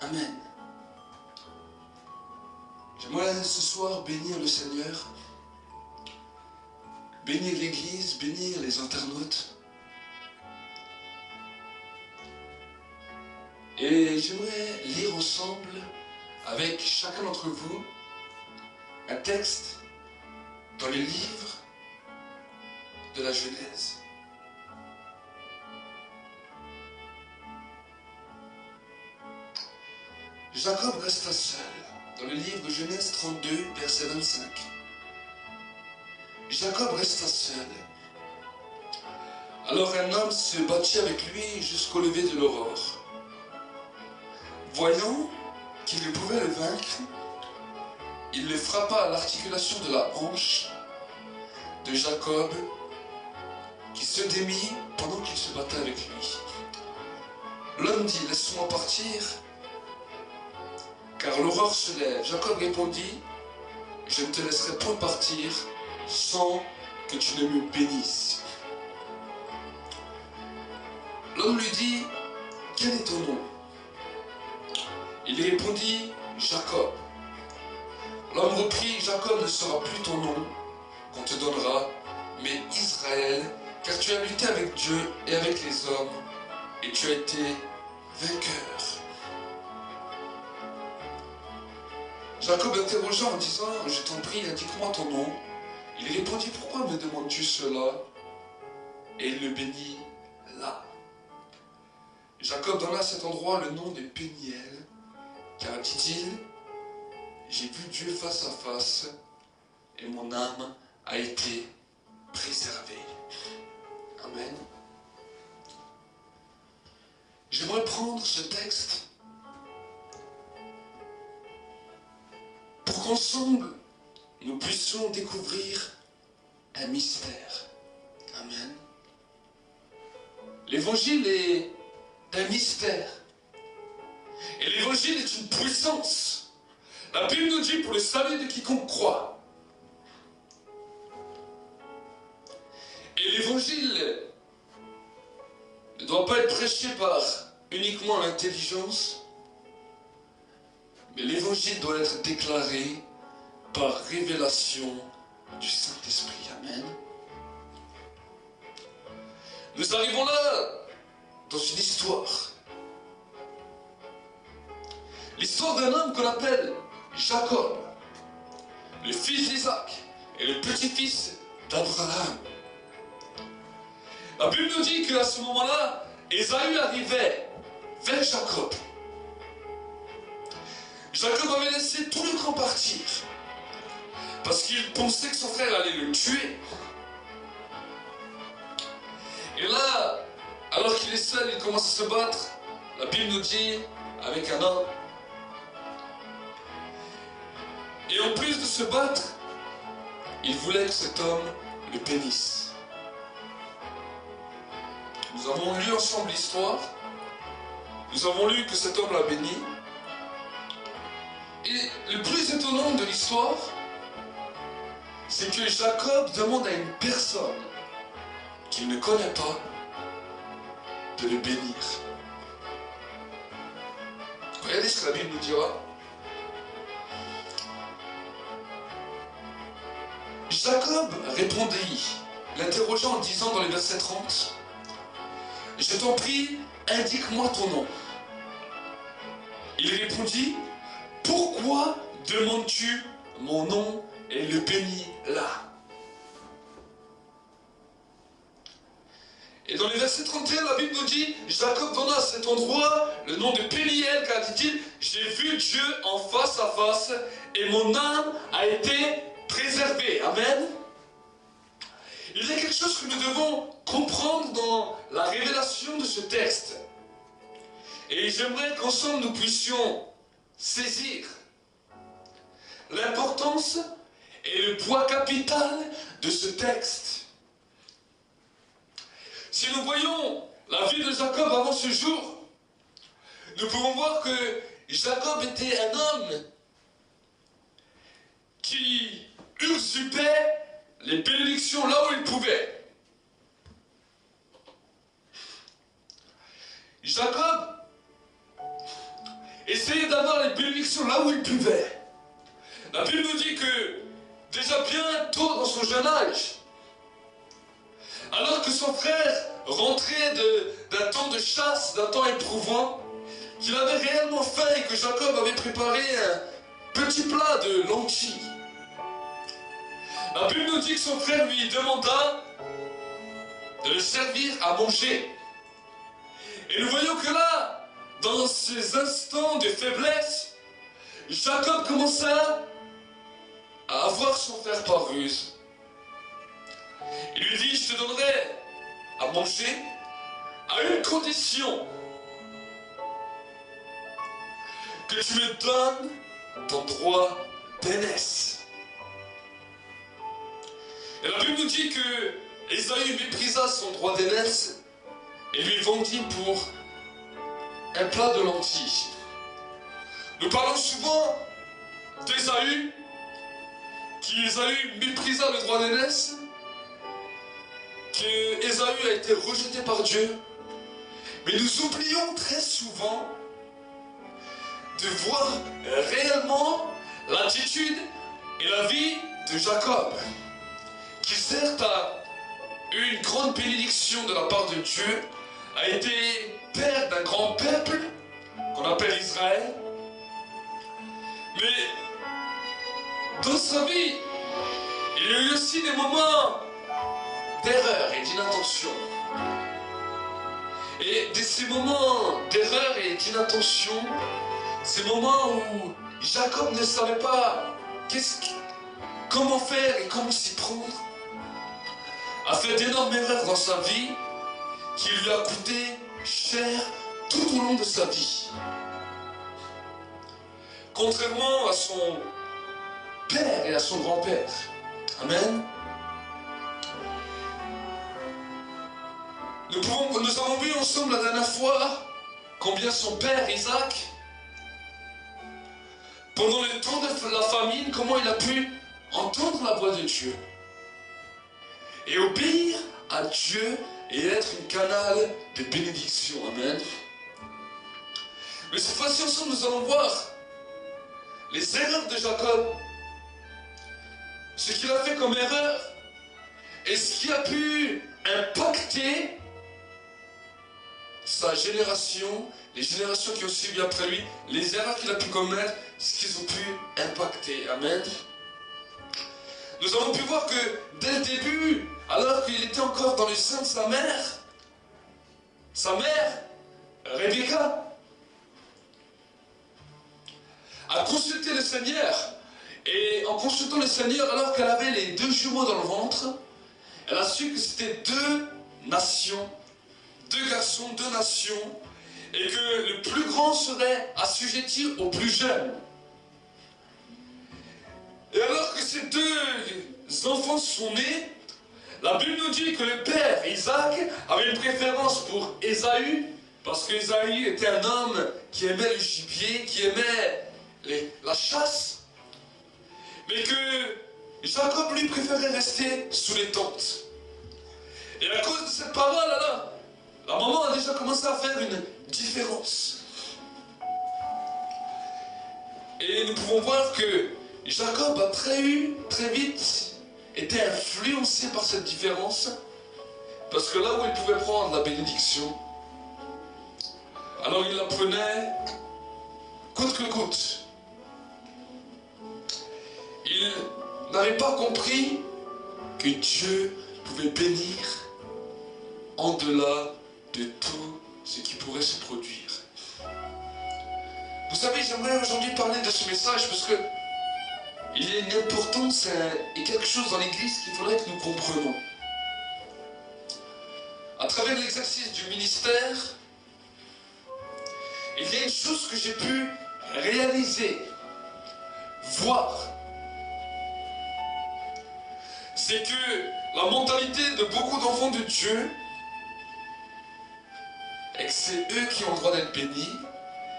Amen. J'aimerais ce soir bénir le Seigneur, bénir l'Église, bénir les internautes. Et j'aimerais lire ensemble, avec chacun d'entre vous, un texte dans le livre de la Genèse. Jacob resta seul, dans le livre de Genèse 32, verset 25. Jacob resta seul. Alors un homme se battit avec lui jusqu'au lever de l'aurore. Voyant qu'il ne pouvait le vaincre, il le frappa à l'articulation de la hanche de Jacob, qui se démit pendant qu'il se battait avec lui. L'homme dit, laisse-moi partir, car l'aurore se lève. Jacob répondit, je ne te laisserai point partir sans que tu ne me bénisses. L'homme lui dit, quel est ton nom? Il répondit, Jacob. L'homme reprit, Jacob ne sera plus ton nom qu'on te donnera, mais Israël, car tu as lutté avec Dieu et avec les hommes, et tu as été vainqueur. Jacob interrogea en disant, je t'en prie, indique-moi ton nom. Il répondit, pourquoi me demandes-tu cela? Et il le bénit là. Jacob donna à cet endroit le nom de Péniel, car dit-il, j'ai vu Dieu face à face, et mon âme a été préservée. Amen. J'aimerais prendre ce texte pour qu'ensemble, nous puissions découvrir un mystère. Amen. L'évangile est un mystère. Et l'évangile est une puissance. La Bible nous dit pour le salut de quiconque croit. Et l'évangile ne doit pas être prêché par uniquement l'intelligence, mais l'évangile doit être déclaré par révélation du Saint-Esprit. Amen. Nous arrivons là dans une histoire. L'histoire d'un homme qu'on appelle Jacob, le fils d'Isaac et le petit-fils d'Abraham. La Bible nous dit qu'à ce moment-là, Ésaü arrivait vers Jacob. Jacob avait laissé tout le camp partir, parce qu'il pensait que son frère allait le tuer. Et là, alors qu'il est seul, il commence à se battre. La Bible nous dit, avec un homme. Et en plus de se battre, il voulait que cet homme le bénisse. Nous avons lu ensemble l'histoire. Nous avons lu que cet homme l'a béni. Et le plus étonnant de l'histoire, c'est que Jacob demande à une personne qu'il ne connaît pas de le bénir. Regardez ce que la Bible nous dira. Jacob répondit, l'interrogeant en disant dans le verset 30, « Je t'en prie, indique-moi ton nom. » Il répondit, « Pourquoi demandes-tu mon nom et le bénis là ?» Et dans le verset 31, la Bible nous dit, Jacob donna à cet endroit le nom de Péniel, car dit-il, j'ai vu Dieu en face à face, et mon âme a été préservée. Amen. Il y a quelque chose que nous devons comprendre dans la révélation de ce texte. Et j'aimerais qu'ensemble nous puissions saisir l'importance et le poids capital de ce texte. Si nous voyons la vie de Jacob avant ce jour, nous pouvons voir que Jacob était un homme qui usurpait les bénédictions là où il pouvait. Jacob, et essayait d'avoir les bénédictions là où il pouvait. La Bible nous dit que déjà bien tôt dans son jeune âge, alors que son frère rentrait d'un temps de chasse, d'un temps éprouvant, qu'il avait réellement faim et que Jacob avait préparé un petit plat de lentilles. La Bible nous dit que son frère lui demanda de le servir à manger. Et nous voyons que là, dans ces instants de faiblesse, Jacob commença à avoir son frère par ruse. Il lui dit, je te donnerai à manger à une condition, que tu me donnes ton droit d'aînesse. Et la Bible nous dit que Ésaü méprisa son droit d'aînesse et lui vendit pour un plat de lentilles. Nous parlons souvent d'Ésaü, qui Ésaü méprisa le droit d'aînesse, que Ésaü a été rejeté par Dieu. Mais nous oublions très souvent de voir réellement l'attitude et la vie de Jacob, qui certes a eu une grande bénédiction de la part de Dieu, a été père d'un grand peuple qu'on appelle Israël, mais dans sa vie, il y a eu aussi des moments d'erreur et d'inattention. Et de ces moments d'erreur et d'inattention, ces moments où Jacob ne savait pas comment faire et comment s'y prendre, a fait d'énormes erreurs dans sa vie qui lui a coûté cher tout au long de sa vie. Contrairement à son père et à son grand-père. Amen. Nous avons vu ensemble la dernière fois combien son père Isaac, pendant le temps de la famine, comment il a pu entendre la voix de Dieu et obéir à Dieu et être une canal de bénédiction. Amen. Mais cette fois-ci ensemble, nous allons voir les erreurs de Jacob, ce qu'il a fait comme erreur et ce qui a pu impacter sa génération, les générations qui ont suivi après lui, les erreurs qu'il a pu commettre, ce qu'ils ont pu impacter. Amen. Nous avons pu voir que dès le début, alors qu'il était encore dans le sein de sa mère, Rebecca, a consulté le Seigneur. Et en consultant le Seigneur, alors qu'elle avait les 2 jumeaux dans le ventre, elle a su que c'était 2 nations, 2 garçons, 2 nations, et que le plus grand serait assujetti au plus jeune. Et alors que ces 2 enfants sont nés, la Bible nous dit que le père Isaac avait une préférence pour Ésaü, parce qu'Ésaü était un homme qui aimait le gibier, qui aimait la chasse, mais que Jacob lui préférait rester sous les tentes. Et à cause de cette parole-là, la maman a déjà commencé à faire une différence. Et nous pouvons voir que Jacob a très vite été influencé par cette différence, parce que là où il pouvait prendre la bénédiction, alors il la prenait coûte que coûte. Il n'avait pas compris que Dieu pouvait bénir en delà de tout ce qui pourrait se produire. Vous savez, j'aimerais aujourd'hui parler de ce message parce que il y a une importance et quelque chose dans l'Église qu'il faudrait que nous comprenions. À travers l'exercice du ministère, il y a une chose que j'ai pu réaliser, voir. C'est que la mentalité de beaucoup d'enfants de Dieu est que c'est eux qui ont le droit d'être bénis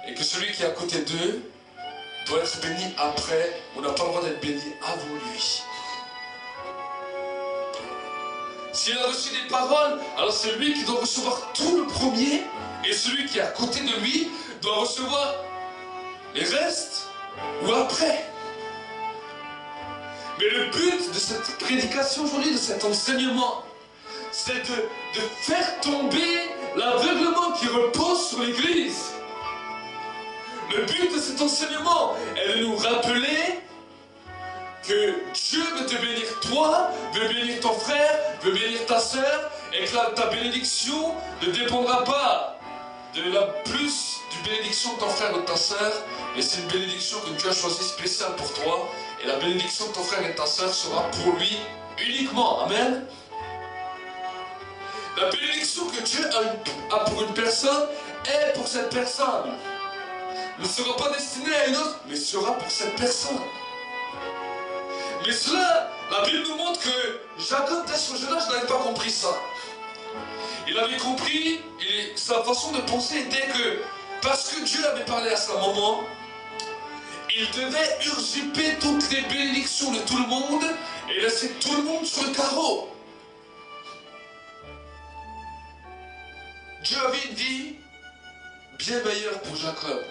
et que celui qui est à côté d'eux doit être béni après. On n'a pas le droit d'être béni avant lui. S'il a reçu des paroles, alors c'est lui qui doit recevoir tout le premier, et celui qui est à côté de lui doit recevoir les restes ou après. Mais le but de cette prédication aujourd'hui, de cet enseignement, c'est de faire tomber l'aveuglement qui repose sur l'Église. Le but de cet enseignement est de nous rappeler que Dieu veut te bénir toi, veut bénir ton frère, veut bénir ta sœur, et que ta bénédiction ne dépendra pas de la plus du bénédiction de ton frère ou de ta sœur, mais c'est une bénédiction que Dieu a choisie spéciale pour toi, et la bénédiction de ton frère et de ta sœur sera pour lui uniquement. Amen. La bénédiction que Dieu a pour une personne est pour cette personne. Ne sera pas destinée à une autre, mais sera pour cette personne. Mais cela, la Bible nous montre que Jacob, dès son jeune âge, n'avait pas compris ça. Il avait compris, et sa façon de penser était que, parce que Dieu avait parlé à sa maman, il devait usurper toutes les bénédictions de tout le monde et laisser tout le monde sur le carreau. Dieu avait une vie bien meilleure pour Jacob.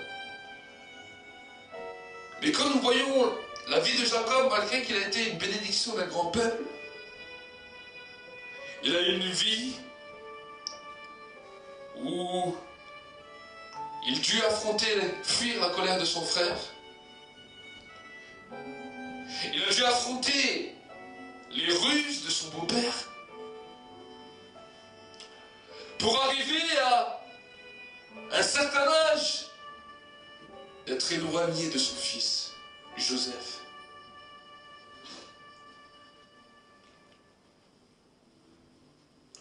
Mais quand nous voyons la vie de Jacob, malgré qu'il a été une bénédiction d'un grand peuple, il a eu une vie où il dut fuir la colère de son frère. Il a dû affronter les ruses de son beau-père pour arriver à un certain âge d'être éloigné de son fils, Joseph.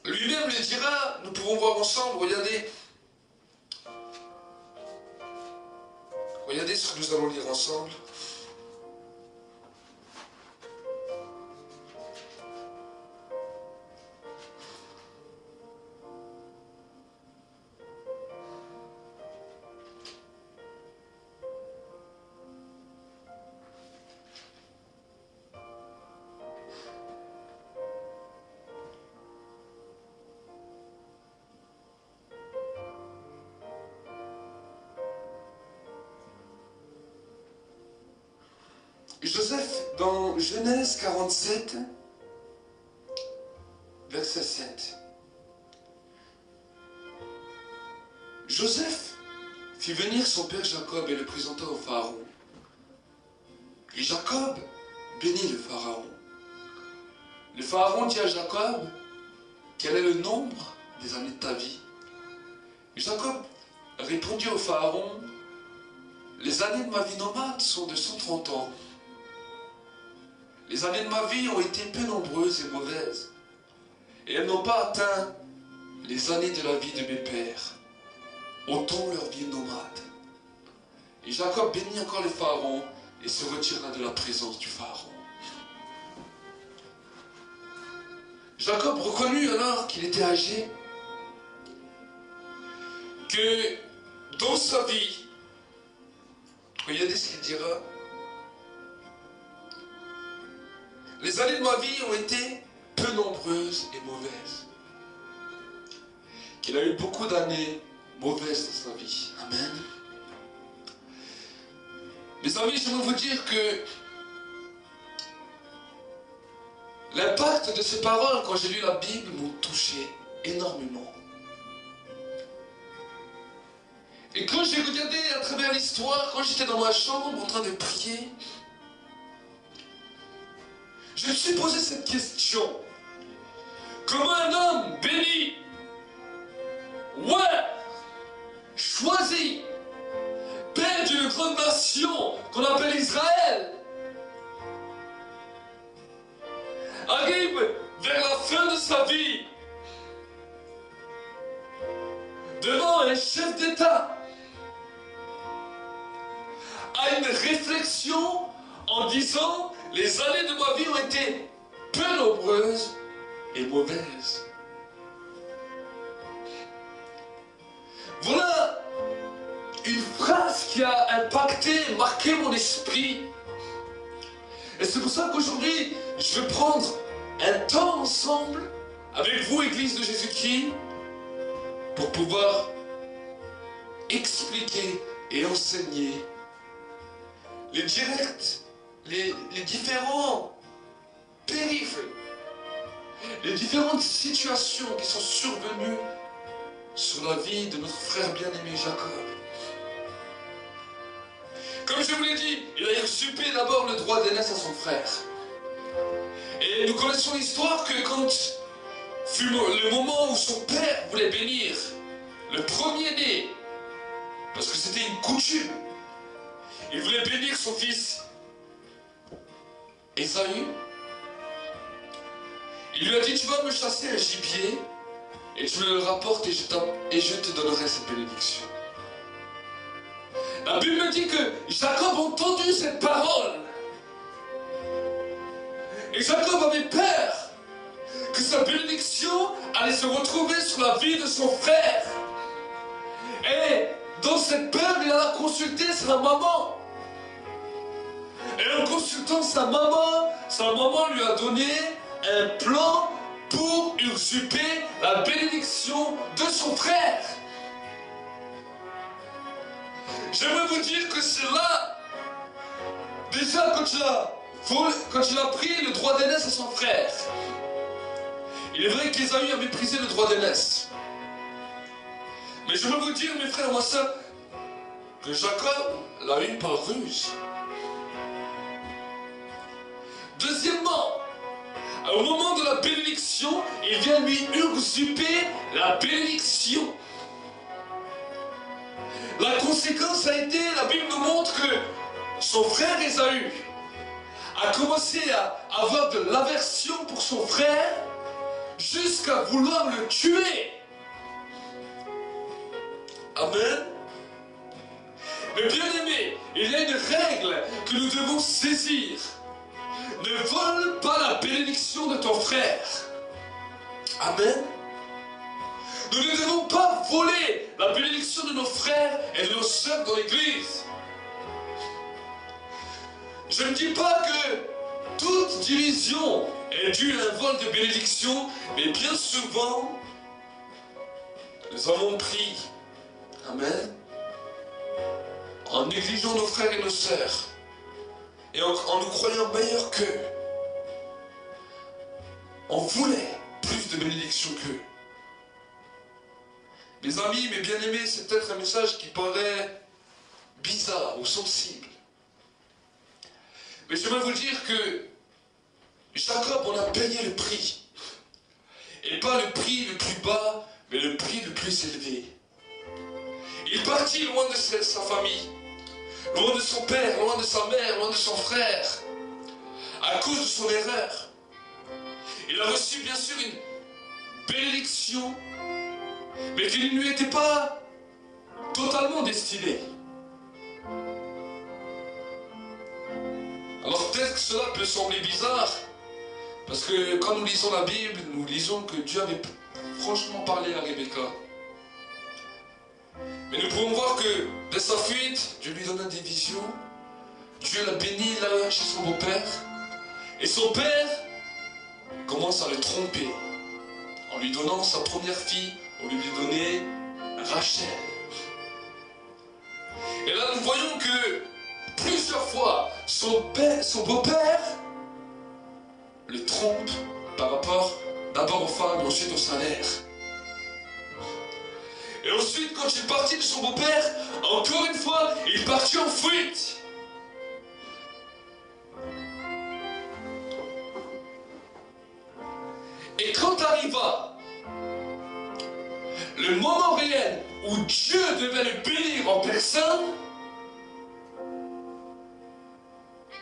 Lui-même le dira, nous pouvons voir ensemble, regardez ce que nous allons lire ensemble. Joseph, dans Genèse 47, verset 7. Joseph fit venir son père Jacob et le présenta au Pharaon. Et Jacob bénit le Pharaon. Le Pharaon dit à Jacob, quel est le nombre des années de ta vie? Et Jacob répondit au Pharaon, les années de ma vie nomade sont de 130 ans. Les années de ma vie ont été peu nombreuses et mauvaises, et elles n'ont pas atteint les années de la vie de mes pères, autant leur vie nomade. Et Jacob bénit encore le Pharaon et se retira de la présence du Pharaon. Jacob reconnut alors qu'il était âgé, que dans sa vie, regardez ce qu'il dira, les années de ma vie ont été peu nombreuses et mauvaises. Qu'il a eu beaucoup d'années mauvaises dans sa vie. Amen. Mes amis, je veux vous dire que l'impact de ces paroles, quand j'ai lu la Bible, m'ont touché énormément. Et quand j'ai regardé à travers l'histoire, quand j'étais dans ma chambre en train de prier, je me suis posé cette question. Comment un homme béni, choisi, père d'une grande nation qu'on appelle Israël, arrive vers la fin de sa vie devant un chef d'État, a une réflexion en disant les années de ma vie ont été peu nombreuses et mauvaises. Voilà une phrase qui a impacté, marqué mon esprit. Et c'est pour ça qu'aujourd'hui, je vais prendre un temps ensemble avec vous, Église de Jésus-Christ, pour pouvoir expliquer et enseigner les directs, les différents périphes, les différentes situations qui sont survenues sur la vie de notre frère bien-aimé Jacob. Comme je vous l'ai dit, il a usurpé d'abord le droit d'aînesse à son frère. Et nous connaissons l'histoire que quand fut le moment où son père voulait bénir le premier-né, parce que c'était une coutume, il voulait bénir son fils Ésaü. Il lui a dit, tu vas me chasser un gibier et tu me le rapportes et je te donnerai cette bénédiction. La Bible me dit que Jacob a entendu cette parole. Et Jacob avait peur que sa bénédiction allait se retrouver sur la vie de son frère. Et dans cette peur, il a consulté sa maman. Et en consultant sa maman lui a donné un plan pour usurper la bénédiction de son frère. J'aimerais vous dire que c'est là, déjà quand il a pris le droit d'aînesse à son frère, il est vrai qu'Ésaü a méprisé le droit d'aînesse. Mais je veux vous dire, mes frères et moi sœurs, que Jacob l'a eu par ruse. Deuxièmement, au moment de la bénédiction, il vient lui usurper la bénédiction. La conséquence a été, la Bible nous montre que son frère Ésaü a commencé à avoir de l'aversion pour son frère jusqu'à vouloir le tuer. Amen. Mais bien aimé, il y a une règle que nous devons saisir. Ne vole pas la bénédiction de ton frère. Amen. Nous ne devons pas voler la bénédiction de nos frères et de nos sœurs dans l'église. Je ne dis pas que toute division est due à un vol de bénédiction, mais bien souvent, nous avons pris, amen, en négligeant nos frères et nos sœurs, et en nous croyant meilleurs qu'eux. On voulait plus de bénédiction qu'eux. Mes amis, mes bien-aimés, c'est peut-être un message qui paraît bizarre ou sensible. Mais je vais vous dire que Jacob, on a payé le prix. Et pas le prix le plus bas, mais le prix le plus élevé. Il est parti loin de sa famille, loin de son père, loin de sa mère, loin de son frère, à cause de son erreur. Il a reçu bien sûr une bénédiction, mais qui ne lui était pas totalement destinée. Alors peut-être que cela peut sembler bizarre, parce que quand nous lisons la Bible, nous lisons que Dieu avait franchement parlé à Rebecca. Mais nous pouvons voir que de sa fuite, Dieu lui donna des visions, Dieu l'a béni là chez son beau-père, et son père commence à le tromper, en lui donnant sa première fille, au lieu de lui donner Rachel. Et là nous voyons que plusieurs fois, son beau-père le trompe par rapport d'abord aux femmes et ensuite au salaire. Et ensuite, quand il est parti de son beau-père, encore une fois, il est parti en fuite. Et quand arriva le moment réel où Dieu devait le bénir en personne,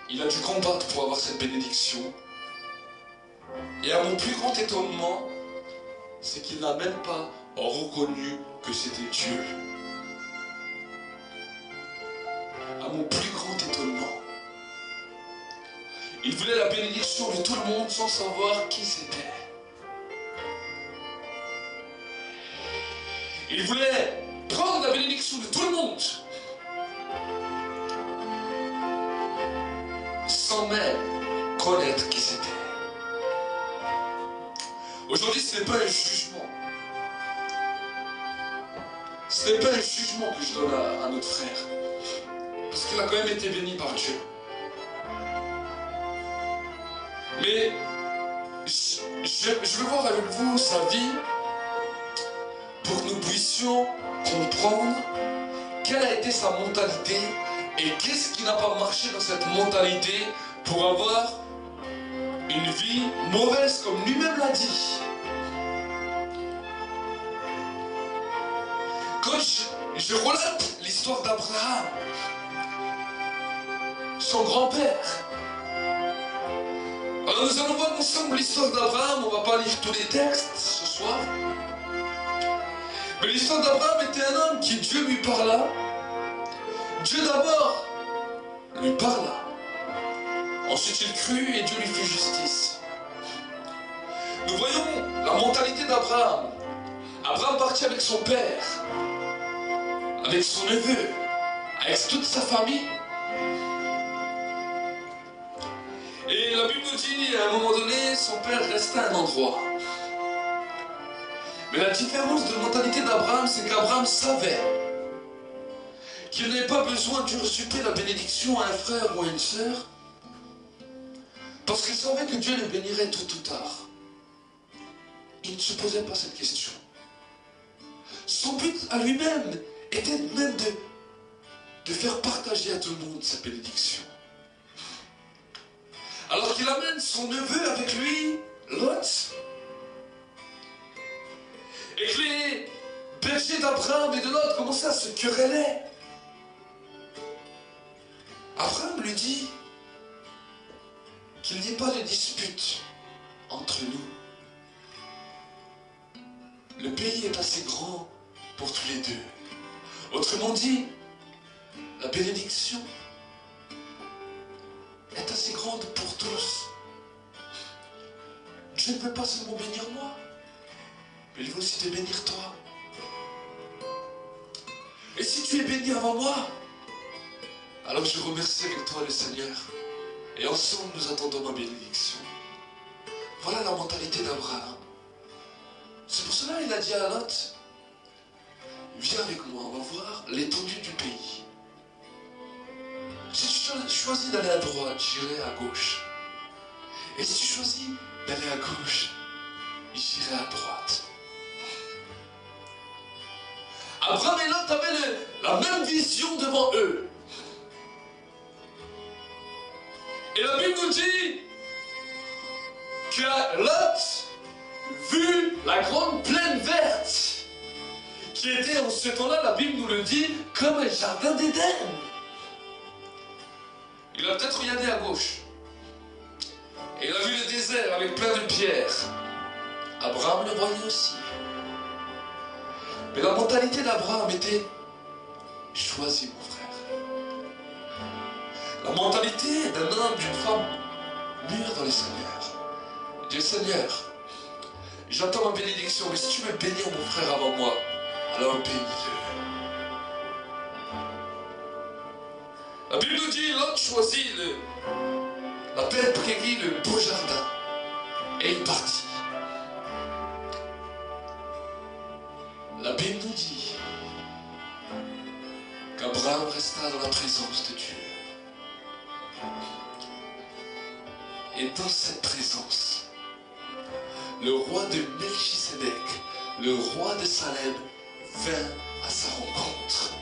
il a dû combattre pour avoir cette bénédiction. Et à mon plus grand étonnement, c'est qu'il n'a même pas reconnu que c'était Dieu. À mon plus grand étonnement. Il voulait la bénédiction de tout le monde sans savoir qui c'était. Il voulait prendre la bénédiction de tout le monde sans même connaître qui c'était. Aujourd'hui, ce n'est pas un jugement. Ce n'est pas un jugement que je donne à notre frère. Parce qu'il a quand même été béni par Dieu. Mais je veux voir avec vous sa vie pour que nous puissions comprendre quelle a été sa mentalité et qu'est-ce qui n'a pas marché dans cette mentalité pour avoir une vie mauvaise comme lui-même l'a dit. Quand je relate l'histoire d'Abraham, son grand-père. Alors nous allons voir ensemble l'histoire d'Abraham, on ne va pas lire tous les textes ce soir. Mais l'histoire d'Abraham était un homme qui Dieu lui parla. Dieu d'abord lui parla. Ensuite il crut et Dieu lui fit justice. Nous voyons la mentalité d'Abraham. Abraham partit avec son père, avec son neveu, avec toute sa famille. Et la Bible nous dit, à un moment donné, son père restait à un endroit. Mais la différence de mentalité d'Abraham, c'est qu'Abraham savait qu'il n'avait pas besoin d'usurper la bénédiction à un frère ou à une sœur, parce qu'il savait que Dieu le bénirait tôt ou tard. Il ne se posait pas cette question. Son but à lui-même était même de faire partager à tout le monde sa bénédiction. Alors qu'il amène son neveu avec lui, Lot, et que les bergers d'Abraham et de Lot commençaient à se quereller. Abraham lui dit qu'il n'y ait pas de dispute entre nous. Le pays est assez grand pour tous les deux. Autrement dit, la bénédiction est assez grande pour tous. Dieu ne veut pas seulement bénir moi, mais il veut aussi te bénir toi. Et si tu es béni avant moi, alors je remercie avec toi le Seigneur. Et ensemble nous attendons ma bénédiction. Voilà la mentalité d'Abraham. C'est pour cela qu'il a dit à Lot, viens avec moi, on va voir l'étendue du pays. Si tu choisis d'aller à droite, j'irai à gauche. Et si tu choisis d'aller à gauche, j'irai à droite. Abraham et Lot avaient la même vision devant eux. Et la Bible nous dit que Lot vu la grande plaine verte qui était en ce temps-là, la Bible nous le dit, comme un jardin d'Éden. Il a peut-être regardé à gauche et il a vu le désert avec plein de pierres. Abraham le voyait aussi. Mais la mentalité d'Abraham était choisis mon frère. La mentalité d'un homme, d'une femme mûre dans le Seigneur. Dieu Seigneur, j'attends ma bénédiction, mais si tu veux bénir mon frère avant moi, alors bénis-le. La Bible nous dit, l'autre choisit la belle prairie, le beau jardin, et il partit. La Bible nous dit qu'Abraham resta dans la présence de Dieu. Et dans cette présence, le roi de Melchisédek, le roi de Salem, vint à sa rencontre.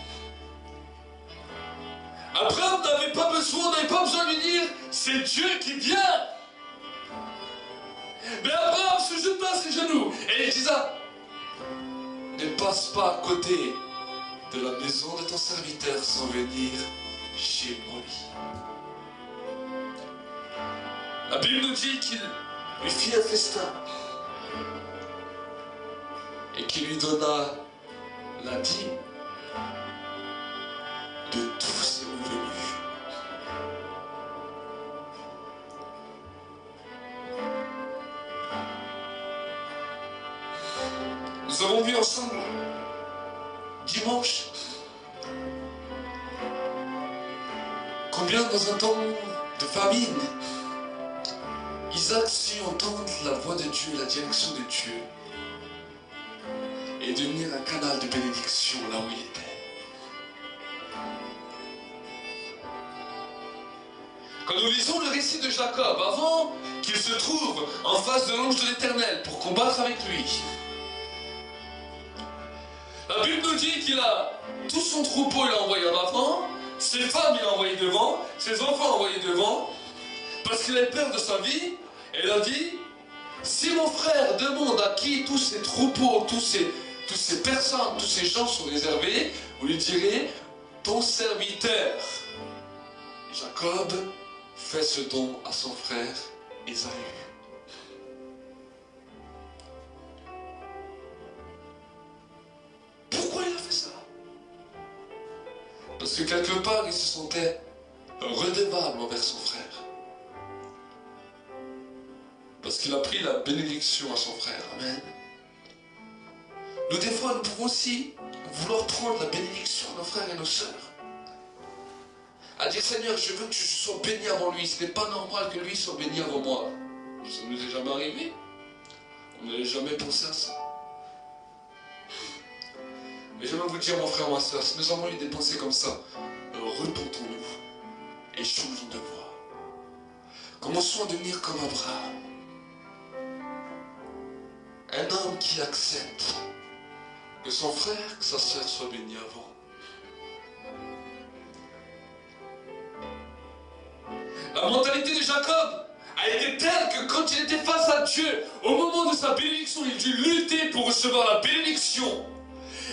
Abraham n'avait pas besoin de lui dire, c'est Dieu qui vient. Mais Abraham se jeta à ses genoux et il disait, ne passe pas à côté de la maison de ton serviteur sans venir chez moi. La Bible nous dit qu'il lui fit un festin et qu'il lui donna la dîme de tous ses revenus. Nous avons vu ensemble dimanche combien dans un temps de famine Isaac sut entendre la voix de Dieu, la direction de Dieu et devenir un canal de bénédiction là où il était. Quand nous lisons le récit de Jacob, avant qu'il se trouve en face de l'ange de l'Éternel pour combattre avec lui, la Bible nous dit qu'il a tout son troupeau, il a envoyé en avant, ses femmes il a envoyé devant, ses enfants envoyés devant, parce qu'il avait peur de sa vie, et il a dit, si mon frère demande à qui tous ces troupeaux, toutes ces personnes, tous ces gens sont réservés, vous lui direz, ton serviteur, Jacob, fait ce don à son frère Ésaü. Pourquoi il a fait ça? Parce que quelque part, il se sentait redevable envers son frère. Parce qu'il a pris la bénédiction à son frère. Amen. Nous, des fois, nous pouvons aussi vouloir prendre la bénédiction de nos frères et nos sœurs. À dire, Seigneur, je veux que je sois béni avant lui. Ce n'est pas normal que lui soit béni avant moi. Ça ne nous est jamais arrivé. On n'avait jamais pensé à ça. Mais j'aimerais vous dire, mon frère, ma soeur, si nous avons eu des pensées comme ça, repentons-nous et changeons de voie. Commençons à devenir comme Abraham. Un homme qui accepte que son frère, que sa sœur soit bénie avant. La mentalité de Jacob a été telle que quand il était face à Dieu, au moment de sa bénédiction, il dut lutter pour recevoir la bénédiction.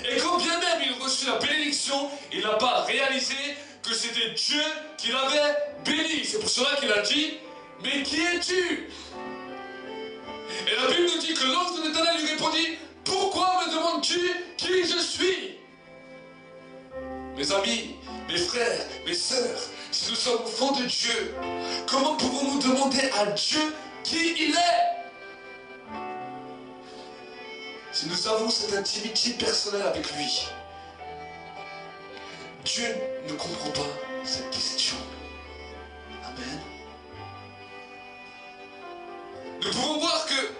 Et quand bien même il reçut la bénédiction, il n'a pas réalisé que c'était Dieu qui l'avait béni. C'est pour cela qu'il a dit, mais qui es-tu? Et la Bible nous dit que l'ange de l'Éternel lui répondit, pourquoi me demandes-tu qui je suis? Mes amis, mes frères, mes sœurs, si nous sommes enfants de Dieu, comment pouvons-nous demander à Dieu qui il est? Si nous avons cette intimité personnelle avec lui, Dieu ne comprend pas cette question. Amen. Nous pouvons voir que,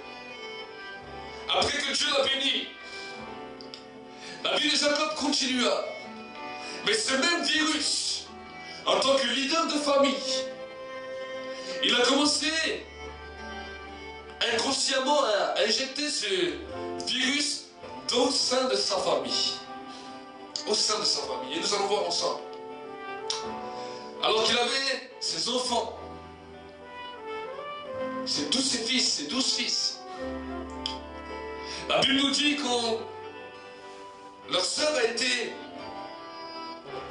après que Dieu l'a béni, la vie de Jacob continua. Mais ce même virus, en tant que leader de famille, il a commencé inconsciemment à injecter ce virus au sein de sa famille. Au sein de sa famille. Et nous allons voir ensemble. Alors qu'il avait ses enfants, tous ses fils, ses 12 fils. La Bible nous dit que leur sœur a été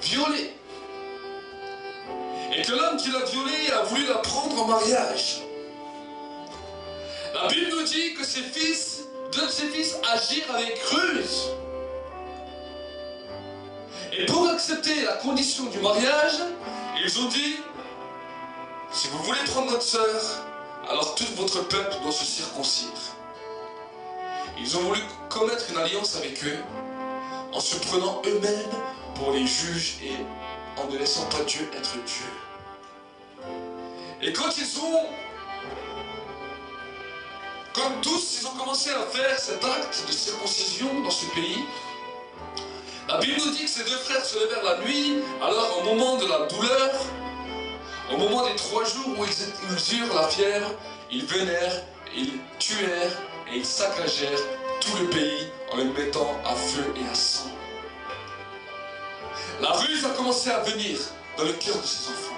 violée. Et que l'homme qui l'a violée a voulu la prendre en mariage. La Bible nous dit que deux de ses fils agirent avec ruse. Et pour accepter la condition du mariage, ils ont dit, si vous voulez prendre notre sœur, alors tout votre peuple doit se circoncire. Ils ont voulu commettre une alliance avec eux, en se prenant eux-mêmes pour les juges et en ne laissant pas Dieu être Dieu. Et quand tous ils ont commencé à faire cet acte de circoncision dans ce pays, la Bible nous dit que ces deux frères se levèrent la nuit, alors au moment de la douleur, au moment des 3 jours où ils eurent la fièvre, ils vinrent, ils tuèrent et ils saccagèrent tout le pays en le mettant à feu et à sang. La ruse a commencé à venir dans le cœur de ses enfants.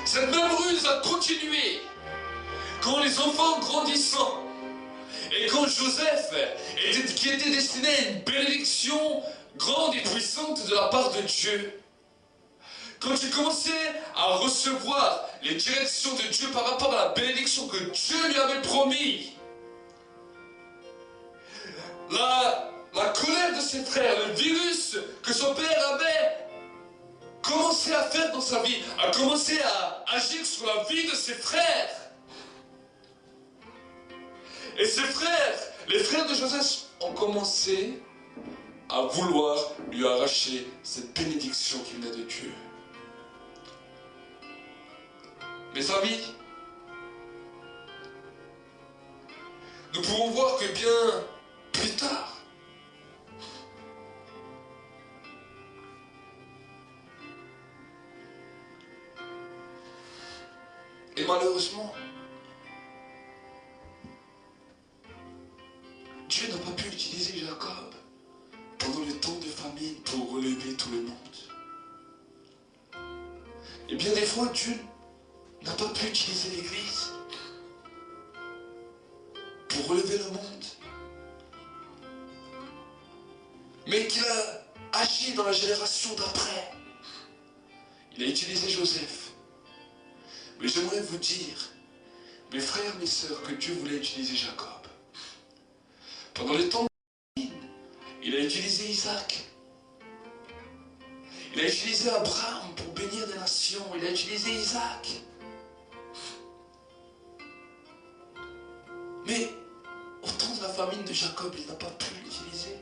Cette même ruse a continué quand les enfants grandissant et quand Joseph, qui était destiné à une bénédiction grande et puissante de la part de Dieu, quand il commençait à recevoir les directions de Dieu par rapport à la bénédiction que Dieu lui avait promis, la colère de ses frères, le virus que son père avait commencé à faire dans sa vie, a commencé à agir sur la vie de ses frères. Et ses frères, les frères de Joseph, ont commencé à vouloir lui arracher cette bénédiction qui venait de Dieu. Mes amis, nous pouvons voir que bien plus tard, malheureusement, Dieu n'a pas pu utiliser Jacob pendant le temps de famine pour relever tout le monde. Et bien des fois, Dieu n'a pas pu utiliser l'Église pour relever le monde. Mais qu'il a agi dans la génération d'après. Il a utilisé Joseph. Mais j'aimerais vous dire, mes frères, mes sœurs, que Dieu voulait utiliser Jacob. Pendant le temps de famine, il a utilisé Isaac. Il a utilisé Abraham pour bénir des nations. Il a utilisé Isaac. Mais au temps de la famine de Jacob, il n'a pas pu l'utiliser.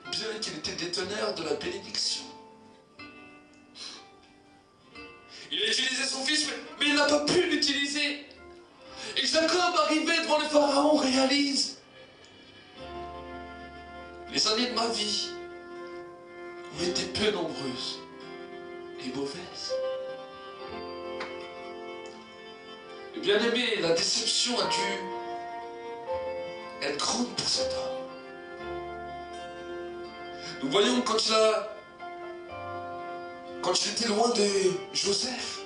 Bien qu'il était déteneur de la bénédiction. Il a utilisé son fils, mais il n'a pas pu l'utiliser. Et Jacob, arrivé devant le pharaon, réalise: les années de ma vie ont été peu nombreuses et mauvaises. Et bien aimé, la déception a dû être grande pour cet homme. Nous voyons quand il était loin de Joseph,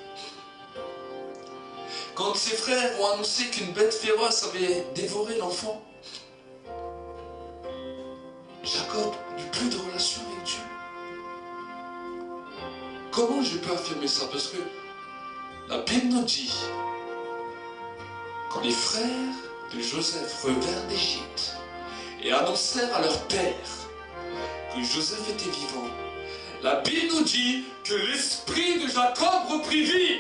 quand ses frères ont annoncé qu'une bête féroce avait dévoré l'enfant, Jacob n'eut plus de relation avec Dieu. Comment je peux affirmer ça? Parce que la Bible nous dit, quand les frères de Joseph revinrent d'Égypte et annoncèrent à leur père que Joseph était vivant, la Bible nous dit que l'esprit de Jacob reprit vie.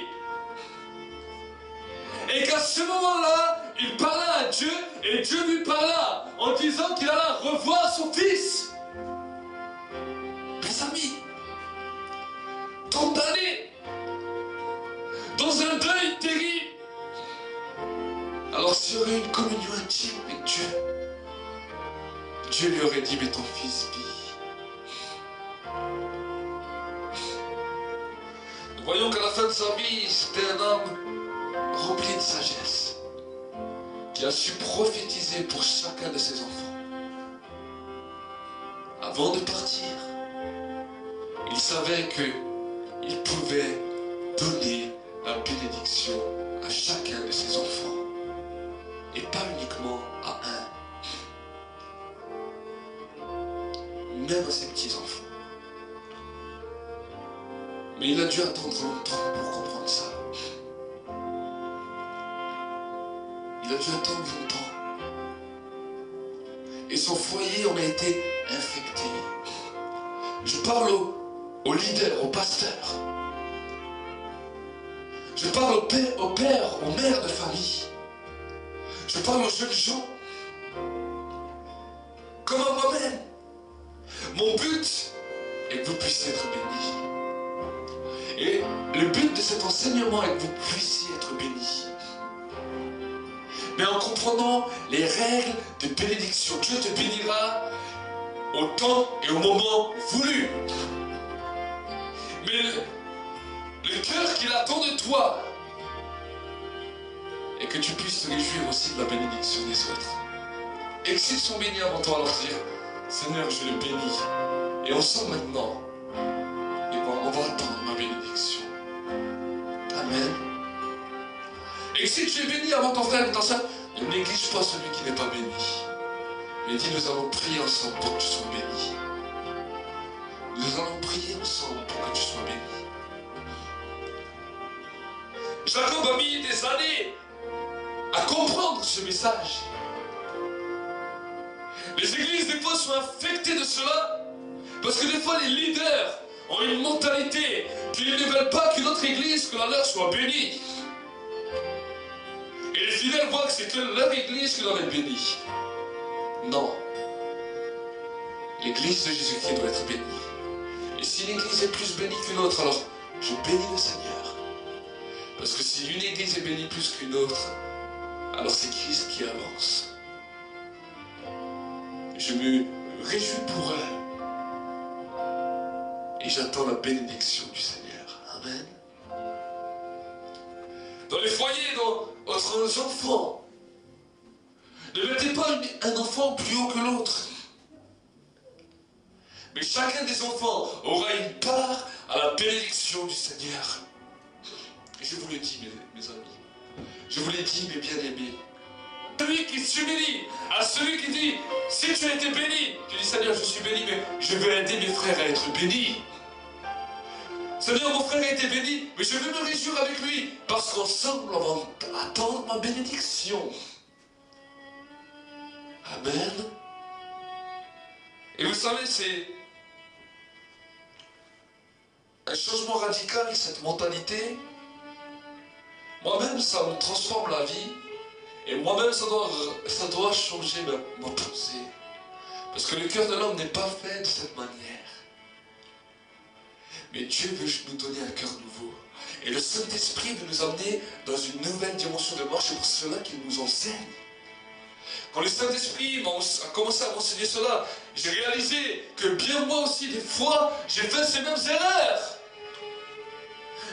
Et qu'à ce moment-là, il parla à Dieu et Dieu lui parla en disant qu'il alla revoir son fils. Mes amis, tant d'années, dans un deuil terrible. Alors s'il y aurait une communion intime avec Dieu, Dieu lui aurait dit: mais ton fils vit. Nous voyons qu'à la fin de sa vie, c'était un homme rempli de sagesse, qui a su prophétiser pour chacun de ses enfants. Avant de partir, il savait qu'il pouvait donner la bénédiction à chacun de ses enfants, et pas uniquement à un, même à ses petits-enfants. Mais il a dû attendre longtemps pour comprendre ça. Il a dû attendre longtemps. Et son foyer en a été infecté. Je parle aux leaders, aux pasteurs. Je parle aux pères, aux mères de famille. Je parle aux jeunes gens. Comme à moi-même. Mon but est que vous puissiez être bénis. Et le but de cet enseignement est que vous puissiez être bénis. Mais en comprenant les règles de bénédiction, Dieu te bénira au temps et au moment voulu. Mais le cœur qu'il attend de toi est que tu puisses te réjouir aussi de la bénédiction des autres. Et que s'ils sont bénis avant toi, alors dire: Seigneur, je le bénis. Et on sent maintenant, et bon, on va attendre ma bénédiction. Amen. Et si tu es béni avant ton frère et ton soeur, ne néglige pas celui qui n'est pas béni. Mais dis: nous allons prier ensemble pour que tu sois béni. Nous allons prier ensemble pour que tu sois béni. Jacob a mis des années à comprendre ce message. Les églises des fois sont infectées de cela, parce que des fois les leaders ont une mentalité qu'ils ne veulent pas qu'une autre église que la leur soit bénie. Et les fidèles voient que c'est que leur église qui doit être bénie. Non. L'église de Jésus-Christ doit être bénie. Et si l'église est plus bénie qu'une autre, alors je bénis le Seigneur. Parce que si une église est bénie plus qu'une autre, alors c'est Christ qui avance. Je me réjouis pour eux. Et j'attends la bénédiction du Seigneur. Amen. dans les foyers, dans votre enfants. Ne mettez pas un enfant plus haut que l'autre. Mais chacun des enfants aura une part à la bénédiction du Seigneur. Et je vous le dis, mes amis. Je vous l'ai dit, mes bien-aimés. Celui qui s'humilie à celui qui dit, si tu as été béni, tu dis, Seigneur, je suis béni, mais je veux aider mes frères à être bénis. Seigneur, mon frère a été béni, mais je veux me réjouir avec lui, parce qu'ensemble, on va attendre ma bénédiction. Amen. Et vous savez, c'est un changement radical, cette mentalité. Moi-même, ça me transforme la vie. Et moi-même, ça doit changer ma pensée. Parce que le cœur de l'homme n'est pas fait de cette manière. Mais Dieu veut nous donner un cœur nouveau. Et le Saint-Esprit veut nous amener dans une nouvelle dimension de marche. C'est pour cela qu'il nous enseigne. Quand le Saint-Esprit a commencé à m'enseigner cela, j'ai réalisé que bien moi aussi, des fois, j'ai fait ces mêmes erreurs.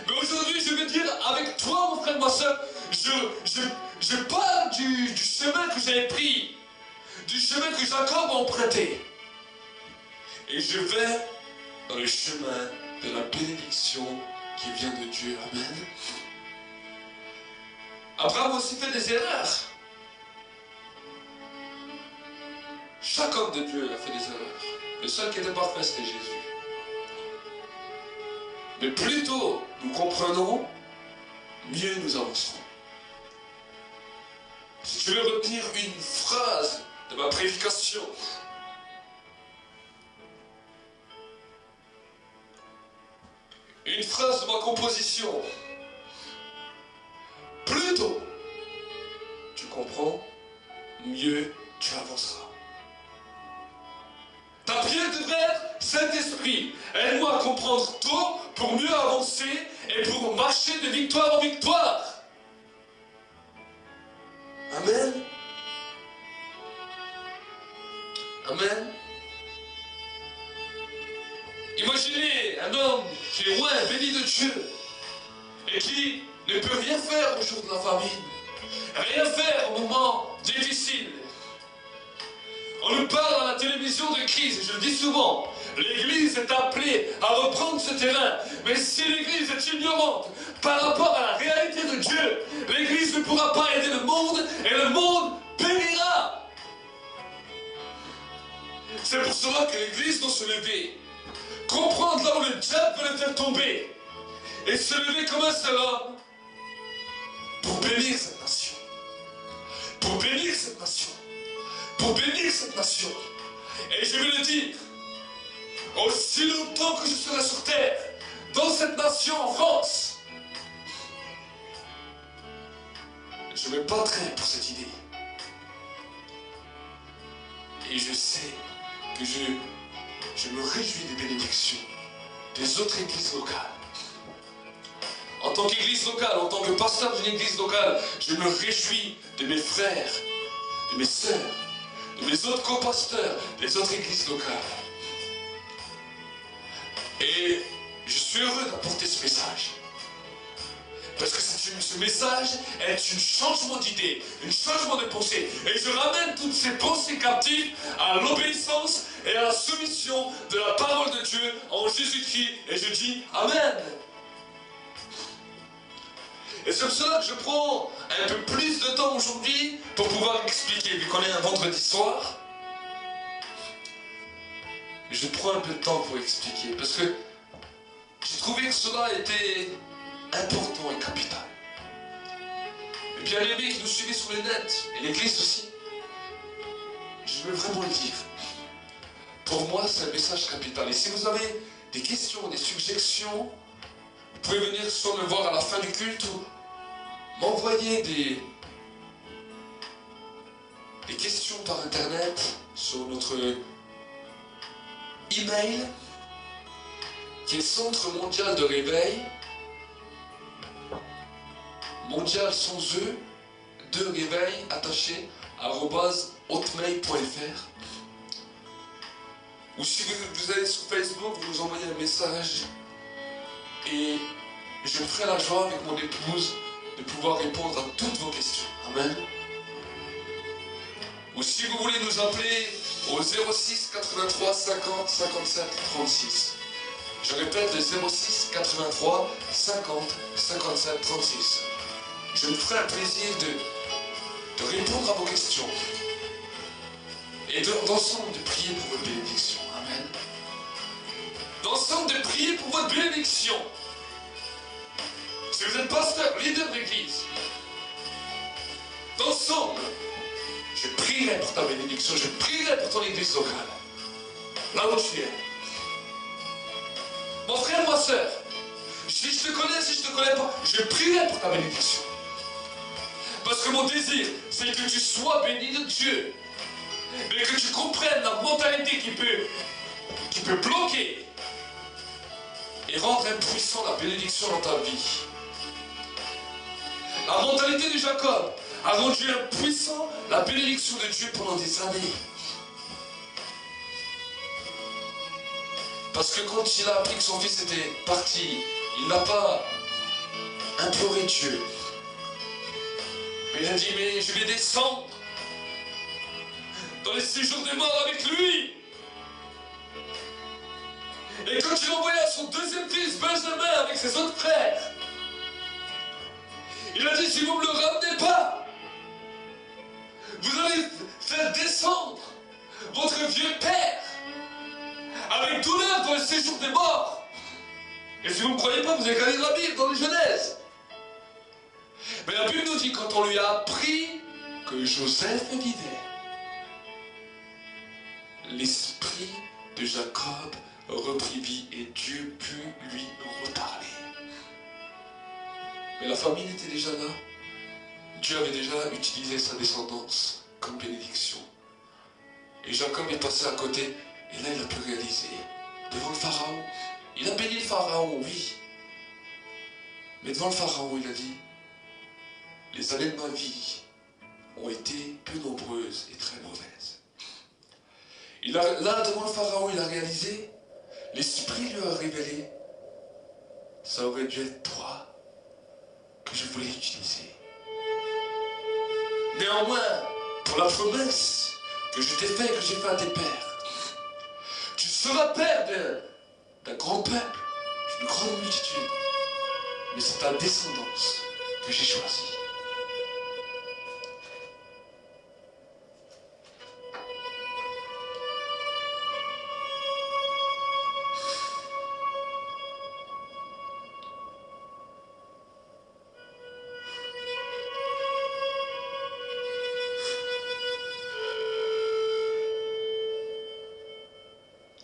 Mais aujourd'hui, je veux dire avec toi, mon frère, ma soeur, je parle du chemin que j'avais pris, du chemin que Jacob a emprunté. Et je vais dans le chemin de la bénédiction qui vient de Dieu. Amen. Abraham a aussi fait des erreurs. Chaque homme de Dieu a fait des erreurs. Le seul qui était parfait, c'était Jésus. Mais plus tôt nous comprenons, mieux nous avancerons. Si tu veux retenir une phrase de ma prédication, une phrase de ma composition, plus tôt tu comprends, mieux tu avanceras. Ta prière devrait être Saint-Esprit, aide-moi à comprendre tôt pour mieux avancer et pour marcher de victoire en victoire. Amen. Amen. Imaginez un homme qui est loin, béni de Dieu, et qui ne peut rien faire au jour de la famine, rien faire au moment difficile. On nous parle à la télévision de crise, et je le dis souvent, l'Église est appelée à reprendre ce terrain. Mais si l'Église est ignorante par rapport à la réalité de Dieu, l'Église ne pourra pas aider le monde, et le monde périra. C'est pour cela que l'Église doit se lever, comprendre là où le diable veut le faire tomber, et se lever comme un seul homme, pour bénir cette nation. Pour bénir cette nation. Pour bénir cette nation. Et je vais le dire, aussi longtemps que je serai sur terre, dans cette nation en France, je me battrai pour cette idée. Et je sais que je me réjouis des bénédictions des autres églises locales. En tant qu'église locale, en tant que pasteur d'une église locale, je me réjouis de mes frères, de mes sœurs, de mes autres co-pasteurs, des autres églises locales. Et je suis heureux d'apporter ce message. Parce que ce message est un changement d'idée, un changement de pensée. Et je ramène toutes ces pensées captives à l'obéissance et à la soumission de la parole de Dieu en Jésus-Christ. Et je dis Amen. Et c'est pour cela que je prends un peu plus de temps aujourd'hui pour pouvoir expliquer, vu qu'on est un vendredi soir. Je prends un peu de temps pour expliquer, parce que j'ai trouvé que cela était important et capital. Et bien aimés qui nous suivez sur le net, et l'église aussi, je veux vraiment le dire. Pour moi, c'est un message capital. Et si vous avez des questions, des suggestions, vous pouvez venir soit me voir à la fin du culte ou m'envoyer des questions par internet sur notre email qui est Centre Mondial de Réveil, mondial sans E, de réveil attaché @hotmail.fr. Ou si vous allez sur Facebook, vous nous envoyez un message et je me ferai la joie avec mon épouse de pouvoir répondre à toutes vos questions. Amen. Ou si vous voulez nous appeler au 06 83 50 57 36. Je répète, le 06 83 50 57 36. Je me ferai un plaisir de répondre à vos questions et d'ensemble de prier pour votre bénédiction. Amen. D'ensemble de prier pour votre bénédiction. Si vous êtes pasteur, leader d'église, d'ensemble, je prierai pour ta bénédiction, je prierai pour ton église locale. Là où tu es. Mon frère, ma soeur, si je te connais, si je ne te connais pas, je prierai pour ta bénédiction. Parce que mon désir, c'est que tu sois béni de Dieu. Mais que tu comprennes la mentalité qui peut bloquer et rendre impuissant la bénédiction dans ta vie. La mentalité de Jacob a rendu impuissant la bénédiction de Dieu pendant des années. Parce que quand il a appris que son fils était parti, il n'a pas imploré Dieu. Mais il a dit, mais je vais descendre dans les séjours des morts avec lui. Et quand il envoya son deuxième fils, Benjamin, avec ses autres frères, il a dit, si vous ne me le ramenez pas, vous allez faire descendre votre vieux père avec douleur dans le séjour des morts. Et si vous ne me croyez pas, vous allez regarder la Bible dans les Genèse. Mais la Bible nous dit, quand on lui a appris que Joseph vivait, l'esprit de Jacob reprit vie et Dieu put lui reparler. Mais la famille était déjà là. Dieu avait déjà utilisé sa descendance comme bénédiction. Et Jacob est passé à côté, et là il a pu réaliser, devant le Pharaon, il a béni le Pharaon, oui. Mais devant le Pharaon, il a dit, les années de ma vie ont été peu nombreuses et très mauvaises. Là, devant le Pharaon, il a réalisé, l'Esprit lui a révélé, ça aurait dû être toi que je voulais utiliser. Néanmoins, pour la promesse que je t'ai faite, que j'ai faite à tes pères, tu seras père d'un grand peuple, d'une grande multitude, mais c'est ta descendance que j'ai choisie.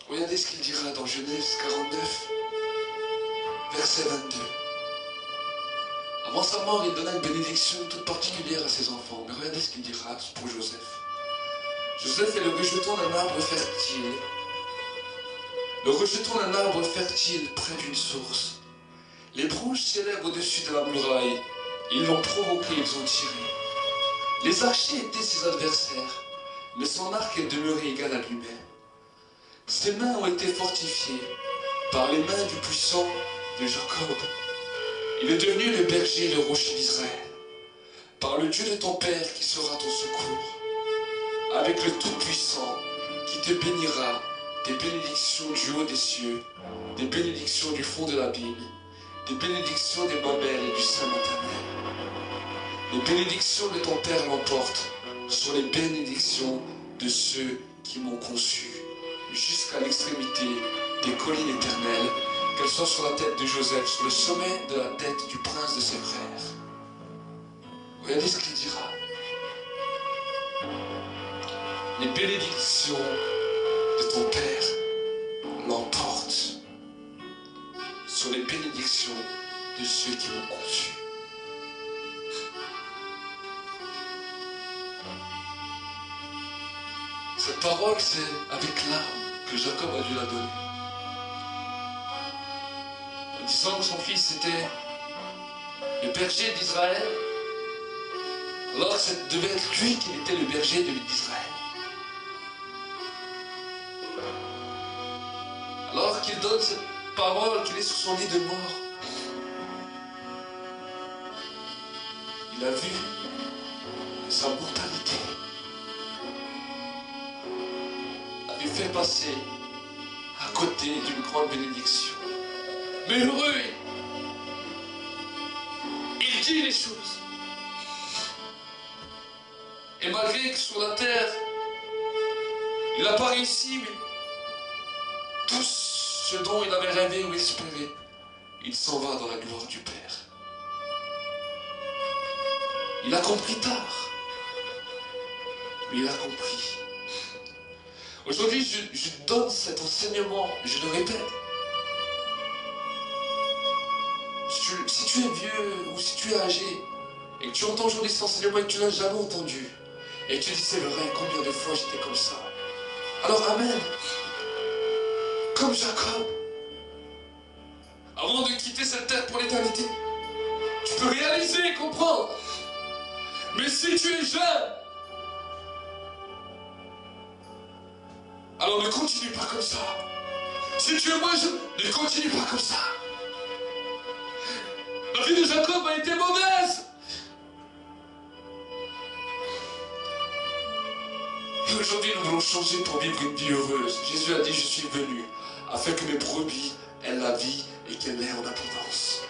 Regardez ce qu'il dira dans Genèse 49, verset 22. Avant sa mort, il donna une bénédiction toute particulière à ses enfants. Mais regardez ce qu'il dira pour Joseph. Joseph est le rejeton d'un arbre fertile. Le rejeton d'un arbre fertile près d'une source. Les branches s'élèvent au-dessus de la muraille. Ils l'ont provoqué, ils ont tiré. Les archers étaient ses adversaires, mais son arc est demeuré égal à lui-même. Ses mains ont été fortifiées par les mains du puissant de Jacob. Il est devenu le berger et le rocher d'Israël. Par le Dieu de ton Père qui sera ton secours. Avec le Tout-Puissant qui te bénira des bénédictions du haut des cieux, des bénédictions du fond de l'abîme, des bénédictions des Babel et du sein maternel. Les bénédictions de ton Père l'emportent sur les bénédictions de ceux qui m'ont conçu, jusqu'à l'extrémité des collines éternelles, qu'elles soient sur la tête de Joseph, sur le sommet de la tête du prince de ses frères. Regardez ce qu'il dira. Les bénédictions de ton Père l'emportent sur les bénédictions de ceux qui m'ont conçu. Cette parole, c'est avec larmes que Jacob a dû la donner. En disant que son fils était le berger d'Israël, alors que ça devait être lui qui était le berger d'Israël. Alors qu'il donne cette parole, qu'il est sur son lit de mort, il a vu sa mortalité avait fait passer à côté d'une grande bénédiction. Mais heureux, il dit les choses. Et malgré que sur la terre, il n'a pas réussi, mais tout ce dont il avait rêvé ou espéré, il s'en va dans la gloire du Père. Il a compris tard, mais il a compris. Aujourd'hui, je donne cet enseignement, je le répète. Si tu es vieux ou si tu es âgé, et que tu entends aujourd'hui cet enseignement et que tu ne l'as jamais entendu, et que tu dis c'est vrai, combien de fois j'étais comme ça. Alors amen. Comme Jacob, avant de quitter cette terre pour l'éternité, tu peux réaliser et comprendre. Mais si tu es jeune, alors ne continue pas comme ça. Si tu es moins jeune, ne continue pas comme ça. La vie de Jacob a été mauvaise. Et aujourd'hui, nous voulons changer pour vivre une vie heureuse. Jésus a dit, je suis venu afin que mes brebis aient la vie et qu'elle ait en abondance.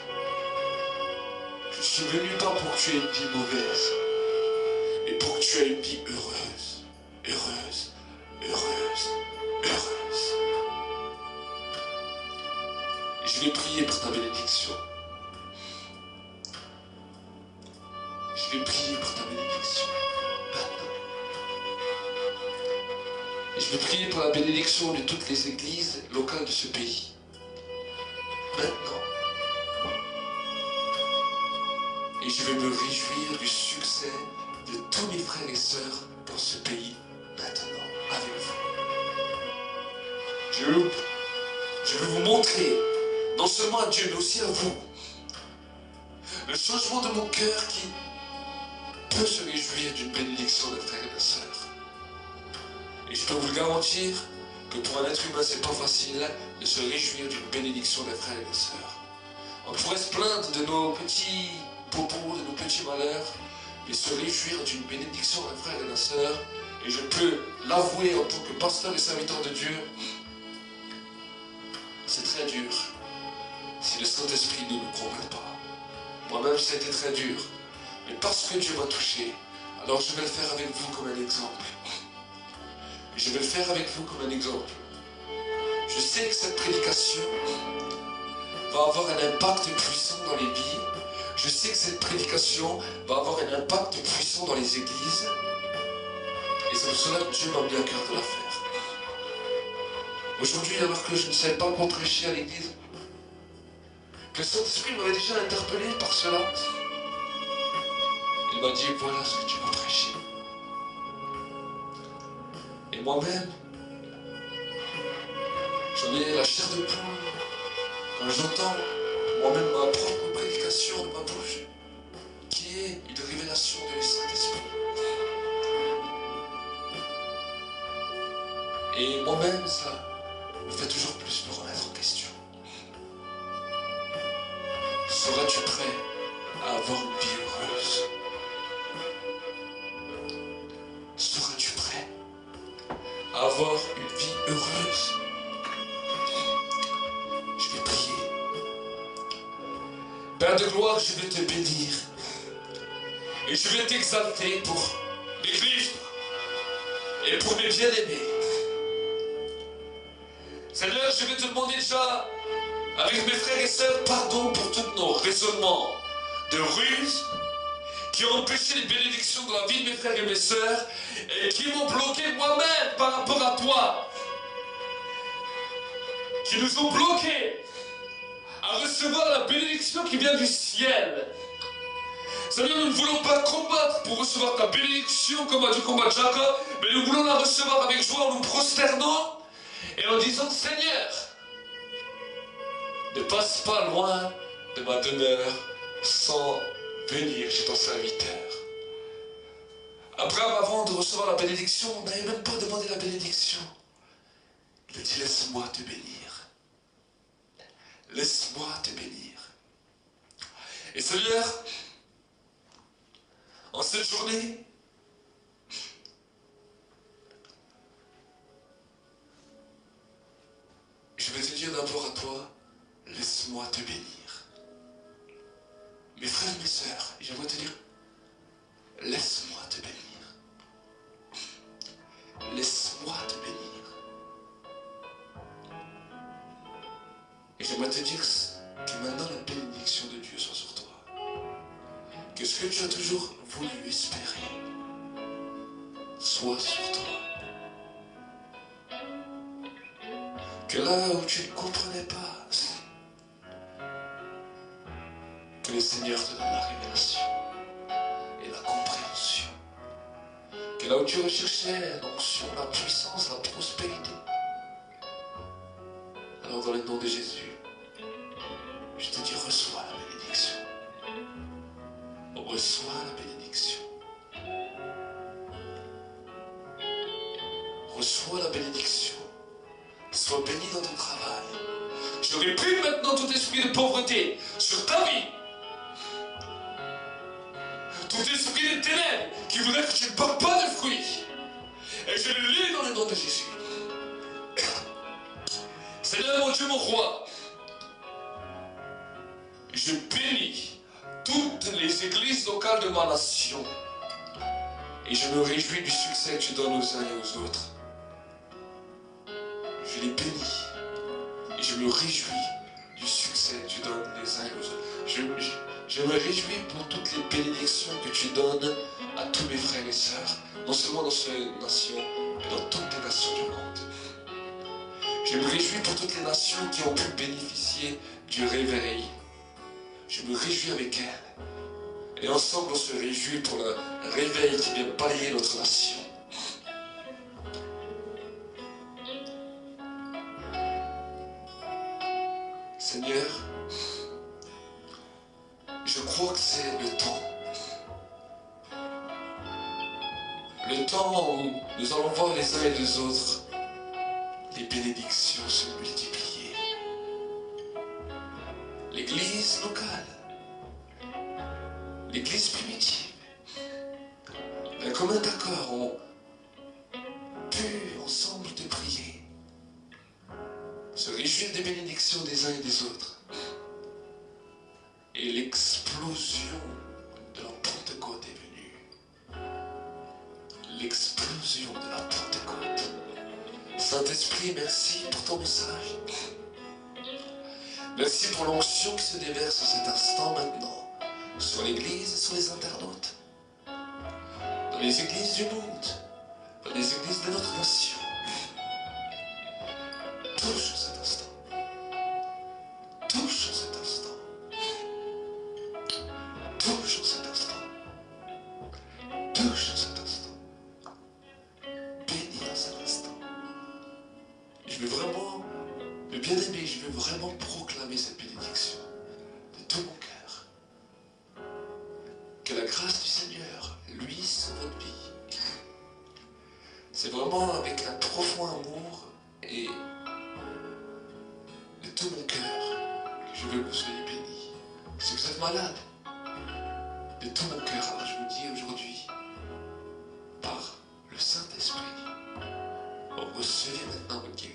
Je suis venu pas pour que tu aies une vie mauvaise, mais pour que tu aies une vie heureuse. Heureuse, heureuse, heureuse. Et je vais prier pour ta bénédiction. Je vais prier pour ta bénédiction. Maintenant. Et je vais prier pour la bénédiction de toutes les églises locales de ce pays. Maintenant. Et je vais me réjouir du succès de tous mes frères et sœurs dans ce pays. Maintenant, avec vous. Je veux vous montrer, non seulement à Dieu, mais aussi à vous, le changement de mon cœur qui peut se réjouir d'une bénédiction de frères et de sœurs. Et je peux vous le garantir que pour un être humain, c'est pas facile de se réjouir d'une bénédiction des frères et des sœurs. On pourrait se plaindre de nos petits bobos, de nos petits malheurs, mais se réjouir d'une bénédiction d'un frère et d'une sœur, et je peux l'avouer en tant que pasteur et serviteur de Dieu, c'est très dur si le Saint-Esprit ne nous convainc pas. Moi-même, c'était très dur, mais parce que Dieu m'a touché, alors je vais le faire avec vous comme un exemple. Je vais le faire avec vous comme un exemple. Je sais que cette prédication va avoir un impact puissant dans les vies. Je sais que cette prédication va avoir un impact puissant dans les églises. Et c'est pour cela que Dieu m'a mis à cœur de la faire. Aujourd'hui, alors que je ne savais pas quoi prêcher à l'église, que le Saint-Esprit m'avait déjà interpellé par cela, il m'a dit, voilà ce que tu vas prêcher. Et moi-même, j'en ai la chair de poule quand j'entends moi-même ma propre prédication de ma bouche, qui est une révélation du Saint-Esprit. Et moi-même, ça me fait toujours plus me remettre en question. Seras-tu prêt à avoir une vie heureuse? Seras-tu prêt à avoir une vie heureuse? Je vais prier. Père de gloire, je vais te bénir. Et je vais t'exalter pour l'Église et pour mes bien-aimés. Seigneur, je vais te demander déjà, avec mes frères et sœurs, pardon pour tous nos raisonnements de ruse qui ont empêché les bénédictions de la vie de mes frères et mes sœurs et qui m'ont bloqué moi-même par rapport à toi. Qui nous ont bloqués à recevoir la bénédiction qui vient du ciel. Seigneur, nous ne voulons pas combattre pour recevoir ta bénédiction comme a dû combattre Jacob, mais nous voulons la recevoir avec joie en nous prosternant et en disant, Seigneur, ne passe pas loin de ma demeure sans venir chez ton serviteur. Abraham, avant de recevoir la bénédiction, n'avait même pas demandé la bénédiction. Il a dit, laisse-moi te bénir. Laisse-moi te bénir. Et Seigneur, En cette journée, je vais te dire d'abord à toi, laisse-moi te bénir. Mes frères et mes sœurs, j'aimerais te dire, laisse-moi te bénir. Laisse-moi te bénir. Et j'aimerais te dire que maintenant la bénédiction de Dieu soit sur toi. Que ce que tu as toujours voulu espérer soit sur toi. Que là où tu ne comprenais pas, que le Seigneur te donne la révélation et la compréhension. Que là où tu recherchais l'onction, la puissance, la prospérité, alors dans le nom de Jésus, je te dis reçois la bénédiction. Reçois la bénédiction. Reçois la bénédiction. Sois béni dans ton travail. Je réprime maintenant tout esprit de pauvreté sur ta vie. Tout esprit de ténèbres qui voudrait que tu ne portes pas de fruits. Et je le lis dans le nom de Jésus. Seigneur mon Dieu, mon roi, je bénis toutes les églises locales de ma nation. Et je me réjouis du succès que tu donnes aux uns et aux autres. Je les bénis. Et je me réjouis du succès que tu donnes les uns et aux autres. Je me réjouis pour toutes les bénédictions que tu donnes à tous mes frères et sœurs, non seulement dans cette nation, mais dans toutes les nations du monde. Je me réjouis pour toutes les nations qui ont pu bénéficier du réveil. Je me réjouis avec elles. Et ensemble, on se réjouit pour le réveil qui vient balayer notre nation. Seigneur, je crois que c'est le temps. Le temps où nous allons voir les uns et les autres les bénédictions se multiplier. L'église locale, l'église primitive, d'un commun accord ont pu ensemble te prier, se réjouir des bénédictions des uns et des autres. Et l'explosion de la Pentecôte est venue. L'explosion de la Pentecôte. Saint-Esprit, merci pour ton message. Merci pour l'onction qui se déverse en cet instant maintenant, sur l'église et sur les internautes, dans les églises du monde, dans les églises de notre nation. Touche cet instant. Touche cet instant. Touche cet instant. Touche cet instant. Bénis dans cet instant. Je veux vraiment, le bien-aimé, je veux vraiment proclamer cette bénédiction de tout mon cœur. Que la grâce du Seigneur luise sur votre vie. C'est vraiment avec un profond amour et de tout mon cœur que je veux que vous soyez bénis. Si vous êtes malade, de tout mon cœur, alors je vous dis aujourd'hui, par le Saint-Esprit, recevez maintenant votre guérison.